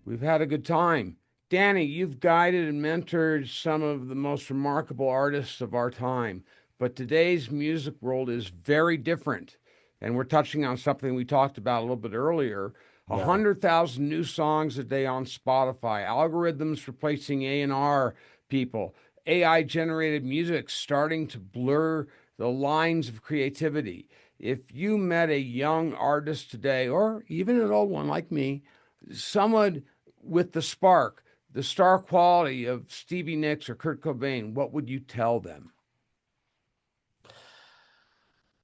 we've had a good time. Danny, you've guided and mentored some of the most remarkable artists of our time, but today's music world is very different. And we're touching on something we talked about a little bit earlier. Yeah. 100,000 new songs a day on Spotify, algorithms replacing A&R people, AI generated music starting to blur the lines of creativity. If you met a young artist today, or even an old one like me, someone with the spark, the star quality of Stevie Nicks or Kurt Cobain, what would you tell them?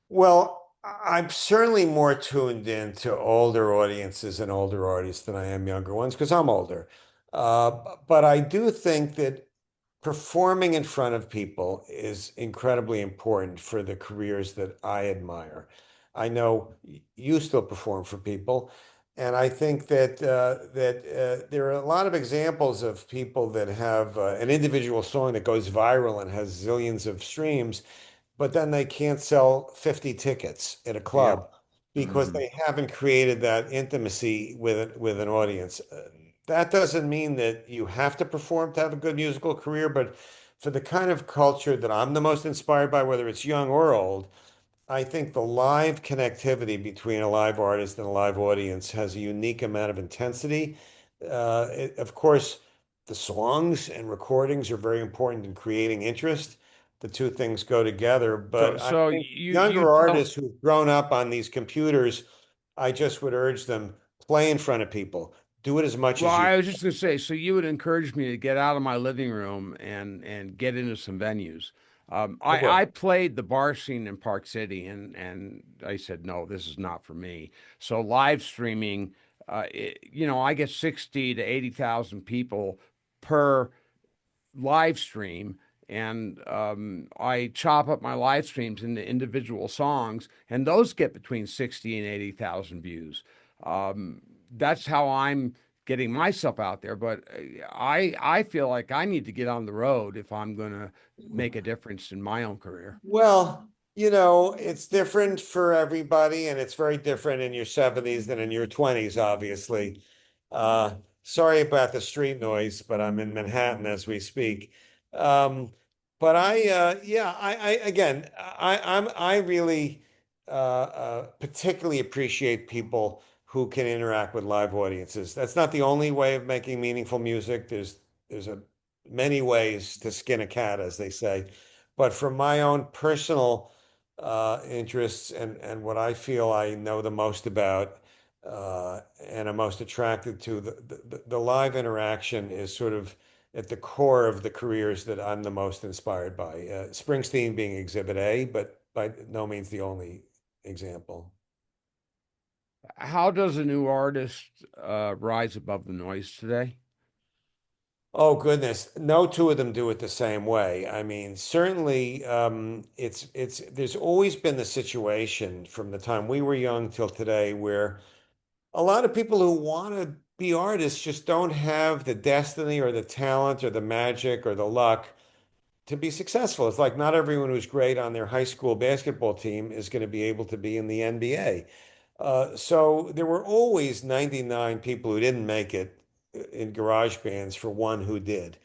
Well, I'm certainly more tuned in to older audiences and older artists than I am younger ones because I'm older. But I do think that performing in front of people is incredibly important for the careers that I admire. I know you still perform for people, and I think that there are a lot of examples of people that have an individual song that goes viral and has zillions of streams, but then they can't sell 50 tickets at a Yeah. club because Mm-hmm. they haven't created that intimacy with an audience. That doesn't mean that you have to perform to have a good musical career, but for the kind of culture that I'm the most inspired by, whether it's young or old, I think the live connectivity between a live artist and a live audience has a unique amount of intensity. Of course, the songs and recordings are very important in creating interest. The two things go together, So, but I so think you younger tell. artists who've grown up on these computers, I just would urge them play in front of people. Do it as much Well, as you. I was just going to say, so you would encourage me to get out of my living room and get into some venues. I I will. played the bar scene in Park City, and I said, no, this is not for me. So live streaming, I get 60 to 80,000 people per live stream, and I chop up my live streams into individual songs, and those get between 60 and 80,000 views. That's how I'm getting myself out there. But I feel like I need to get on the road if I'm going to make a difference in my own career. Well, it's different for everybody, and it's very different in your 70s than in your 20s, obviously. Uh, Sorry about the street noise, but I'm in Manhattan as we speak. Um, but yeah, again, I really particularly appreciate people who can interact with live audiences. That's not the only way of making meaningful music. There's a many ways to skin a cat, as they say. But from my own personal interests and what I feel I know the most about and I'm most attracted to, the live interaction is sort of at the core of the careers that I'm the most inspired by. Springsteen being Exhibit A, but by no means the only example. How does a new artist rise above the noise today? Oh goodness, no two of them do it the same way. I mean, certainly, it's there's always been the situation from the time we were young till today where a lot of people who want to be artists just don't have the destiny or the talent or the magic or the luck to be successful. It's like not everyone who's great on their high school basketball team is going to be able to be in the NBA. So there were always 99 people who didn't make it in garage bands for one who did.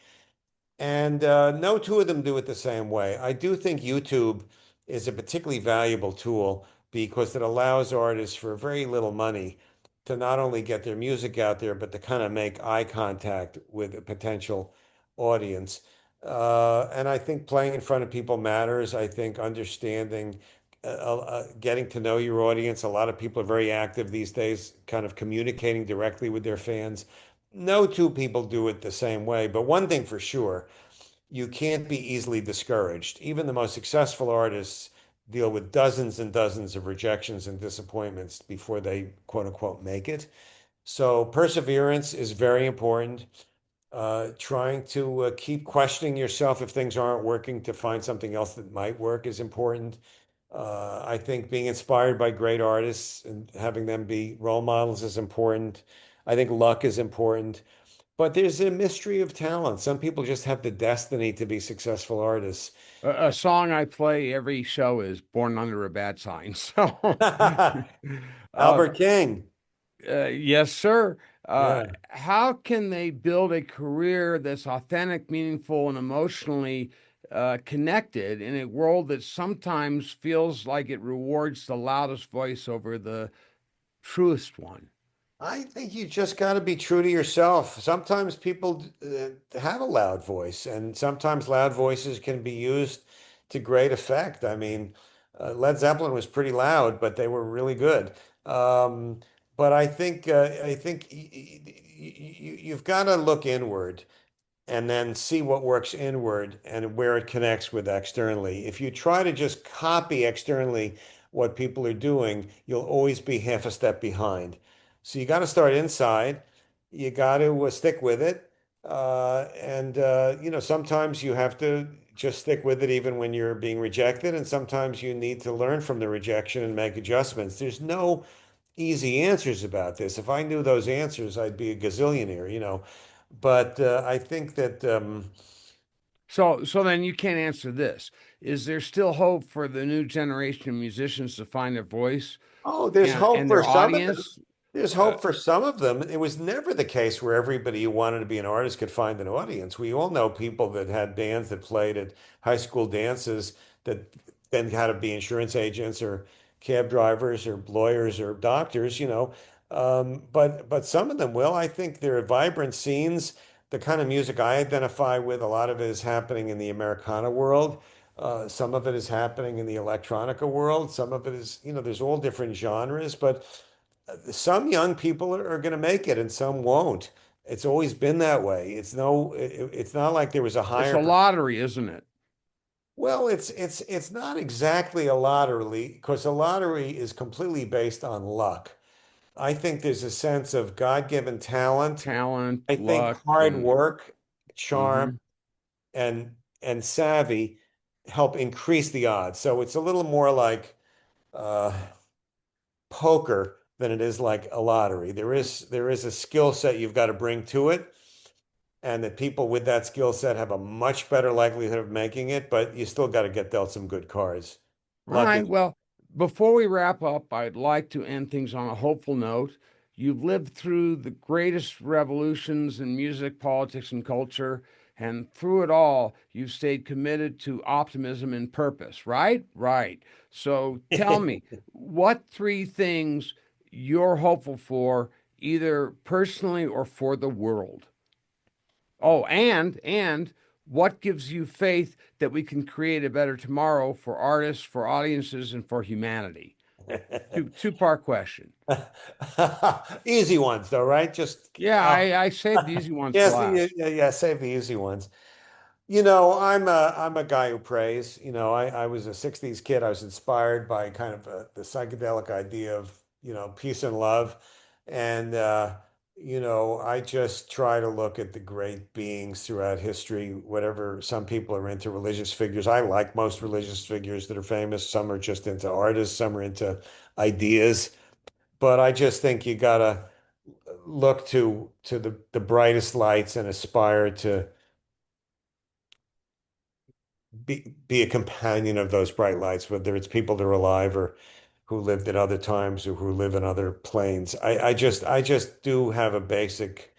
And no two of them do it the same way. I do think YouTube is a particularly valuable tool because it allows artists for very little money to not only get their music out there, but to kind of make eye contact with a potential audience. And I think playing in front of people matters. I think understanding, getting to know your audience. A lot of people are very active these days, kind of communicating directly with their fans. No two people do it the same way, but one thing for sure, you can't be easily discouraged. Even the most successful artists deal with dozens and dozens of rejections and disappointments before they quote unquote make it. So perseverance is very important. Trying to keep questioning yourself if things aren't working to find something else that might work is important. I think being inspired by great artists and having them be role models is important. I think luck is important. but there's a mystery of talent. Some people just have the destiny to be successful artists. A song I play every show is "Born Under a Bad Sign." So, uh, Albert King. yes, sir. Yeah. How can they build a career that's authentic, meaningful, and emotionally connected in a world that sometimes feels like it rewards the loudest voice over the truest one? I think you just got to be true to yourself. Sometimes people have a loud voice, and sometimes loud voices can be used to great effect. I mean, Led Zeppelin was pretty loud, but they were really good. Um, but I think you've got to look inward and then see what works inward and where it connects with externally. If you try to just copy externally what people are doing, you'll always be half a step behind. So you got to start inside. You got to stick with it. Sometimes you have to just stick with it even when you're being rejected. And sometimes you need to learn from the rejection and make adjustments. There's no easy answers about this. If I knew those answers, I'd be a gazillionaire. But I think that So then you can't answer this. Is there still hope for the new generation of musicians to find their voice oh, there's hope and for their some of them. audience? There's Uh, hope for some of them. It was never the case where everybody who wanted to be an artist could find an audience. We all know people that had bands that played at high school dances that then had to be insurance agents or cab drivers or lawyers or doctors. But some of them will. I think there are vibrant scenes. The kind of music I identify with, a lot of it is happening in the Americana world. Some of it is happening in the electronica world. Some of it is, there's all different genres, but some young people are going to make it and some won't. It's always been that way. It's not like there was a it's higher. a lottery, isn't it? Well, it's not exactly a lottery because a lottery is completely based on luck. I think there's a sense of God-given talent. Talent, I think luck, hard and work, charm, mhm. and savvy help increase the odds. So it's a little more like uh, poker than it is like a lottery. There is a skill set you've got to bring to it, and that people with that skill set have a much better likelihood of making it, but you still got to get dealt some good cards. All Luck right. is Well, before we wrap up, I'd like to end things on a hopeful note. You've lived through the greatest revolutions in music, politics, and culture, and through it all, you've stayed committed to optimism and purpose, right? Right. So tell me, what three things you're hopeful for, either personally or for the world? Oh, and what gives you faith that we can create a better tomorrow for artists, for audiences, and for humanity? Two-part question. easy ones though, right? Just Yeah, I saved the easy ones for yes, yeah, last. yeah, yeah, save the easy ones. I'm a guy who prays. I was a 60s kid. I was inspired by kind of the psychedelic idea of, peace and love. And, I just try to look at the great beings throughout history, whatever some people are into religious figures. I like most religious figures that are famous. Some are just into artists, some are into ideas. But I just think you gotta look to the brightest lights and aspire to be a companion of those bright lights, whether it's people that are alive or who lived at other times or who live in other planes. I just do have a basic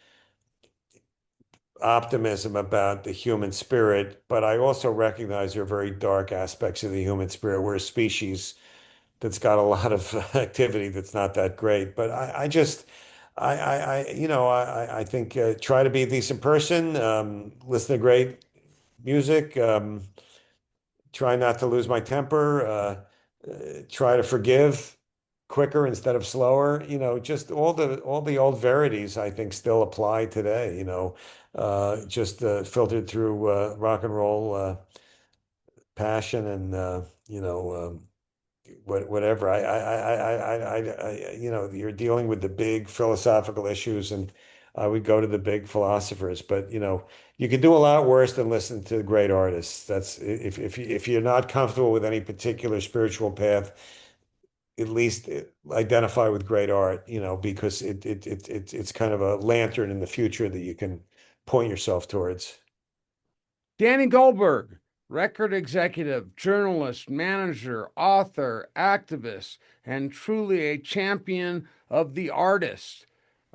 optimism about the human spirit, but I also recognize there are very dark aspects of the human spirit. We're a species that's got a lot of activity that's not that great. But I just I think try to be a decent person, listen to great music, try not to lose my temper, try to forgive quicker instead of slower. Just all the old verities I think still apply today. Just filtered through rock and roll passion and whatever. You're dealing with the big philosophical issues, and I would go to the big philosophers. But you can do a lot worse than listen to great artists. That's if you're not comfortable with any particular spiritual path, at least identify with great art, because it's kind of a lantern in the future that you can point yourself towards. Danny Goldberg, record executive, journalist, manager, author, activist, and truly a champion of the artist.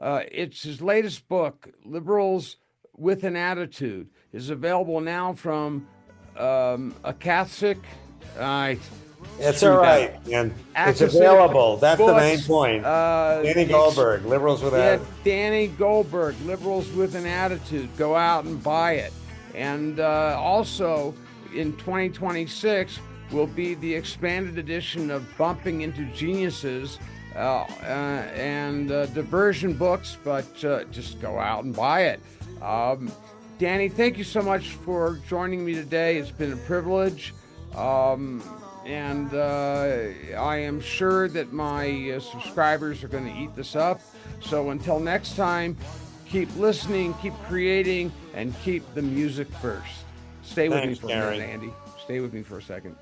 It's his latest book, Liberals with an Attitude, is available now from Akathic. It's all right, and it's available. That's the main point. Danny Goldberg, Liberals with Attitude. Danny Goldberg, Liberals with an Attitude. Go out and buy it. And also in 2026 will be the expanded edition of Bumping into Geniuses and diversion books, but just go out and buy it. Danny, thank you so much for joining me today. It's been a privilege. And I am sure that my subscribers are going to eat this up. So until next time, keep listening, keep creating, and keep the music first. Stay with me for a minute, Andy. Stay with me for a second.